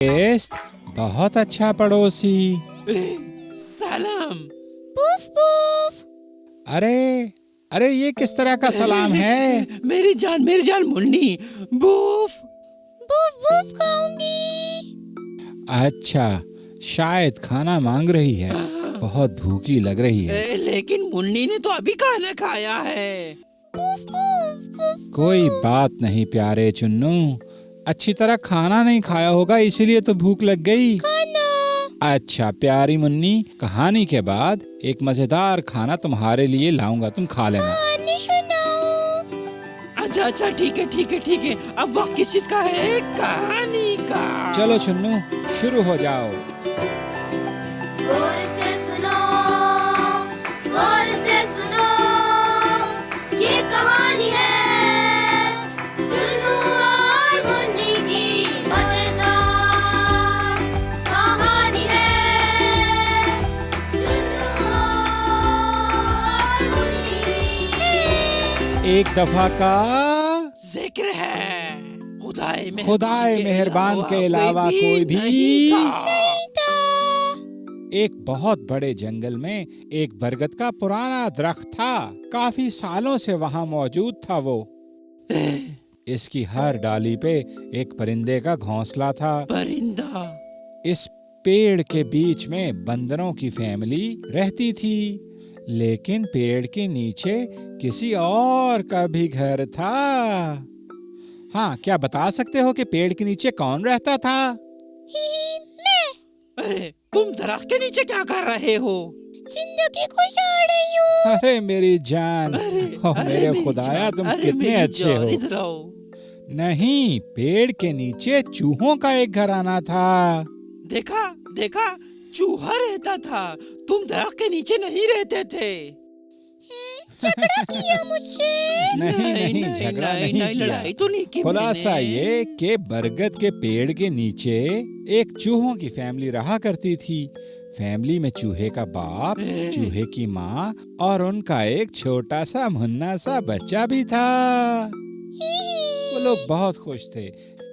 Best, बहुत अच्छा पड़ोसी। सलाम। बूफ बूफ। अरे अरे, ये किस तरह का सलाम है? मेरी जान मुन्नी। बूफ। बूफ बूफ खाऊंगी। अच्छा, शायद खाना मांग रही है, बहुत भूखी लग रही है। लेकिन मुन्नी ने तो अभी खाना खाया है। बूफ बूफ बूफ। कोई बात नहीं प्यारे चुन्नू, अच्छी तरह खाना नहीं खाया होगा इसीलिए तो भूख लग गई। खाना। अच्छा प्यारी मुन्नी, कहानी के बाद एक मजेदार खाना तुम्हारे लिए लाऊंगा, तुम खा लेना। कहानी सुनाओ। अच्छा ठीक है। अब वक्त किस चीज का है? कहानी का। चलो चुन्नू, शुरू हो जाओ। गौर से सुनो, गौर से सुनो, ये कहानी है चुन्नू और मुन्नी की मजेदार कहानी है। चुन्नू और मुन्नी की। एक दफा का जिक्र है खुदाए मेहरबान के अलावा कोई भी नहीं था। एक बहुत बड़े जंगल में एक बरगद का पुराना दरख्त था। काफी सालों से वहाँ मौजूद था वो। इसकी हर डाली पे एक परिंदे का घोंसला था। परिंदा। इस पेड़ के बीच में बंदरों की फैमिली रहती थी, लेकिन पेड़ के नीचे किसी और का भी घर था। हाँ, क्या बता सकते हो कि पेड़ के नीचे कौन रहता था? मैं अरे तुम दरख्त के नीचे क्या कर रहे हो? जिंदगी गुजार रही हूँ। अरे मेरी जान, अरे मेरे मेरी खुदाया जान, तुम अरे कितने मेरी अच्छे जान, हो। इधर आओ। नहीं, पेड़ के नीचे चूहों का एक घर आना था। देखा चूहा रहता था, तुम दरख्त के नीचे नहीं रहते थे। झगड़ा किया मुझसे। नहीं, झगड़ा नहीं किया। लड़ाई तो नहीं की खुलासा मैंने। ये कि बरगद के पेड़ के नीचे एक चूहों की फैमिली रहा करती थी। फैमिली में चूहे का बाप, चूहे की माँ और उनका एक छोटा सा मुन्ना सा बच्चा भी था। वो लोग बहुत खुश थे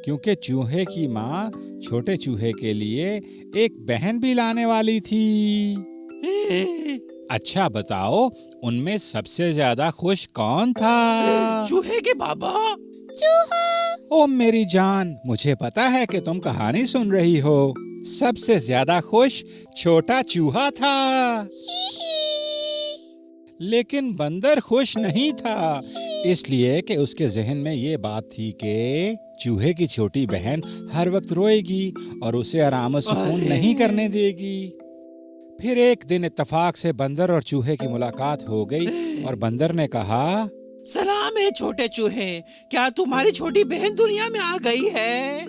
क्योंकि चूहे की माँ छोटे चूहे के लिए एक बहन भी लाने वाली थी। अच्छा बताओ, उनमें सबसे ज्यादा खुश कौन था? चूहे के बाबा। चूहा। ओ मेरी जान, मुझे पता है कि तुम कहानी सुन रही हो। सबसे ज्यादा खुश छोटा चूहा था। लेकिन बंदर खुश नहीं था, इसलिए कि उसके जहन में ये बात थी कि चूहे की छोटी बहन हर वक्त रोएगी और उसे आराम और सुकून नहीं करने देगी। फिर एक दिन इत्तेफाक से बंदर और चूहे की मुलाकात हो गई और बंदर ने कहा, सलाम है छोटे चूहे, क्या तुम्हारी छोटी बहन दुनिया में आ गई है?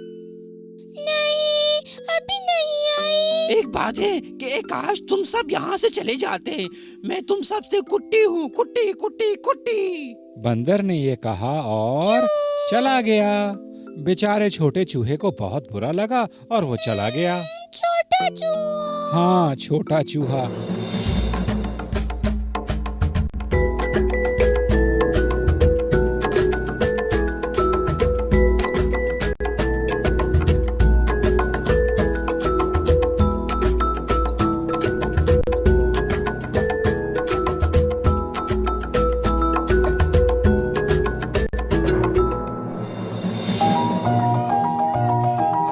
नहीं, अभी नहीं आई। एक बात है कि एक काश तुम सब यहाँ से चले जाते, मैं तुम सब से कुट्टी हूँ, कुट्टी कुट्टी कुट्टी। बंदर ने ये कहा और चला गया। बेचारे छोटे चूहे को बहुत बुरा लगा और वो चला गया। छोटा चूहा। हाँ, छोटा चूहा।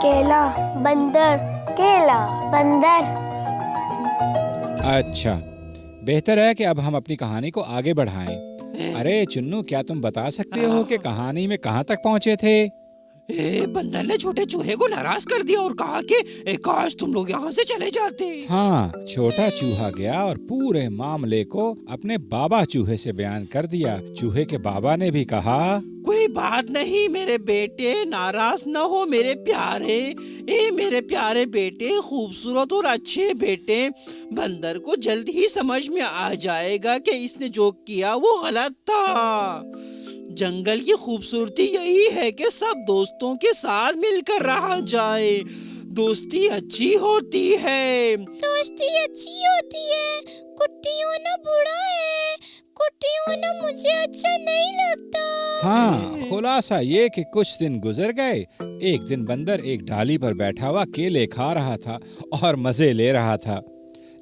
केला बंदर, केला बंदर। अच्छा, बेहतर है कि अब हम अपनी कहानी को आगे बढ़ाएं। अरे चुन्नू, क्या तुम बता सकते हो कि कहानी में कहाँ तक पहुँचे थे? बंदर ने छोटे चूहे को नाराज कर दिया और कहा कि काश तुम लोग यहाँ से चले जाते। हाँ, छोटा चूहा गया और पूरे मामले को अपने बाबा चूहे से बयान कर दिया। चूहे के बाबा ने भी कहा, कोई बात नहीं मेरे बेटे, नाराज न हो मेरे प्यारे। मेरे प्यारे बेटे, खूबसूरत और अच्छे बेटे, बंदर को जल्द ही समझ में आ जाएगा कि इसने जो किया वो गलत था। जंगल की खूबसूरती यही है कि सब दोस्तों के साथ मिलकर रहा जाए। दोस्ती अच्छी होती है। दोस्ती अच्छी होती है। कुट्टी होना बुरा है। कुट्टी होना मुझे अच्छा नहीं लगता। हाँ, खुलासा ये कि कुछ दिन गुजर गए। एक दिन बंदर एक डाली पर बैठा हुआ केले खा रहा था और मजे ले रहा था।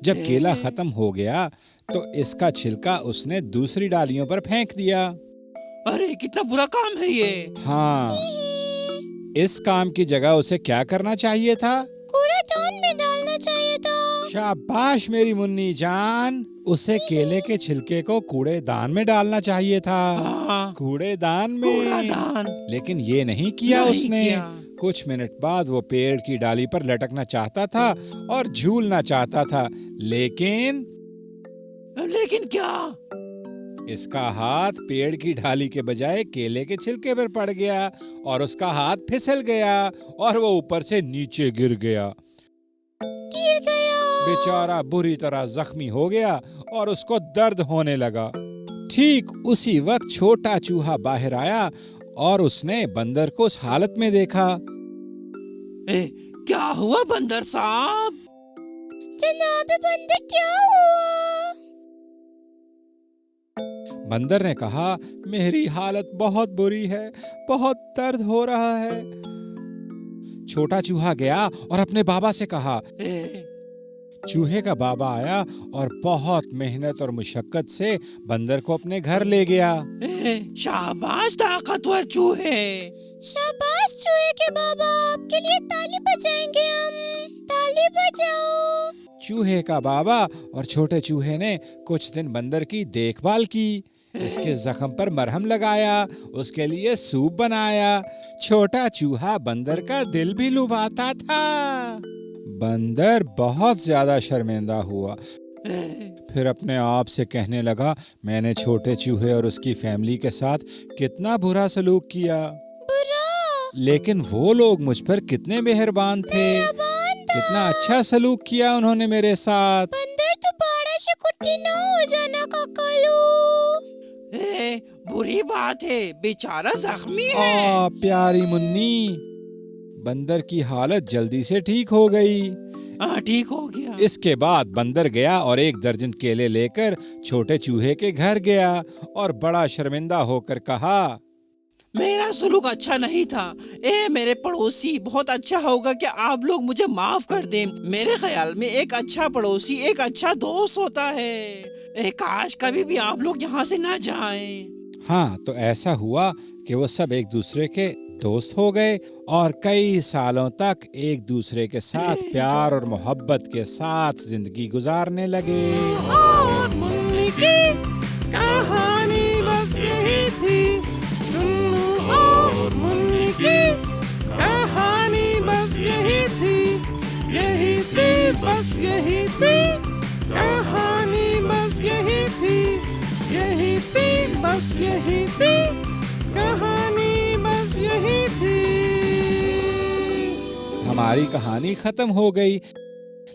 जब केला खत्म हो गया तो इसका छिलका उसने दूसरी डालियों पर फेंक दिया। अरे कितना बुरा काम है ये। हाँ, इस काम की जगह उसे क्या करना चाहिए था? कूड़ेदान में डालना चाहिए था। शाबाश मेरी मुन्नी जान, उसे केले के छिलके को कूड़ेदान में डालना चाहिए था। हाँ, कूड़ेदान में। कूड़ादान। लेकिन ये नहीं किया नहीं उसने। किया। कुछ मिनट बाद वो पेड़ की डाली पर लटकना चाहता था और झूलना चाहता था, लेकिन क्या? इसका हाथ पेड़ की डाली के बजाय केले के छिलके पर पड़ गया और उसका हाथ फिसल गया और वो ऊपर से नीचे गिर गया। बेचारा बुरी तरह जख्मी हो गया और उसको दर्द होने लगा। ठीक उसी वक्त छोटा चूहा बाहर आया और उसने बंदर को उस हालत में देखा। क्या हुआ बंदर साहब? जनाब बंदर, क्या हुआ? बंदर ने कहा, मेरी हालत बहुत बुरी है, बहुत दर्द हो रहा है। छोटा चूहा गया और अपने बाबा से कहा। चूहे का बाबा आया और बहुत मेहनत और मुशक्कत से बंदर को अपने घर ले गया। शाबाश ताकतवर चूहे। शाबाश चूहे के बाबा, आपके लिए ताली बजाएंगे हम। ताली बजाओ। चूहे का बाबा और छोटे चूहे ने कुछ दिन बंदर की देखभाल की। इसके जख्म पर मरहम लगाया, उसके लिए सूप बनाया। छोटा चूहा बंदर का दिल भी लुभाता था। बंदर बहुत ज्यादा शर्मिंदा हुआ। फिर अपने आप से कहने लगा, मैंने छोटे चूहे और उसकी फैमिली के साथ कितना बुरा सलूक किया। बुरा? लेकिन वो लोग मुझ पर कितने मेहरबान थे। कितना अच्छा सलूक किया उन्होंने मेरे साथ। बंदर तो बाड़ा से कुट्टी ना हो जाना काकालू। बुरी बात है, बेचारा जख्मी है। प्यारी मुन्नी, बंदर की हालत जल्दी से ठीक हो गई। ठीक हो गया। इसके बाद बंदर गया और 1 दर्जन केले लेकर छोटे चूहे के घर गया और बड़ा शर्मिंदा होकर कहा, मेरा सुलूक अच्छा नहीं था। मेरे पड़ोसी, बहुत अच्छा होगा कि आप लोग मुझे माफ कर दें। मेरे ख्याल में एक अच्छा पड़ोसी एक अच्छा दोस्त होता है। काश कभी भी आप लोग यहाँ से ना जाएं। हाँ, तो ऐसा हुआ कि वो सब एक दूसरे के दोस्त हो गए और कई सालों तक एक दूसरे के साथ प्यार और मोहब्बत के साथ जिंदगी गुजारने लगे। और मुन्नी की कहानी बस यही थी। टुन्नू और मुन्नी की कहानी बस यही थी। यही थी, बस यही थी। कहानी बस यही थी। यही थी, बस यही थी। कहानी बस यही थी। हमारी कहानी खत्म हो गई,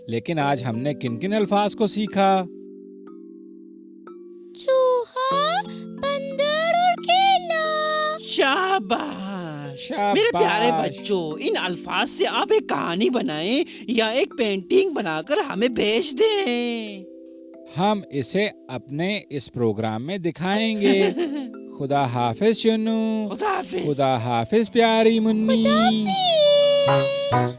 लेकिन आज हमने किन किन अल्फाज को सीखा? चूहा, बंदर और केला। शाबाश। शाबाश। मेरे प्यारे बच्चों, इन अल्फाज से आप एक कहानी बनाएं या एक पेंटिंग बनाकर हमें भेज दें। हम इसे अपने इस प्रोग्राम में दिखाएंगे। खुदा हाफिज चुन्नू। खुदा हाफिज। खुदा हाफिज प्यारी मुन्नी। खुदाफिज।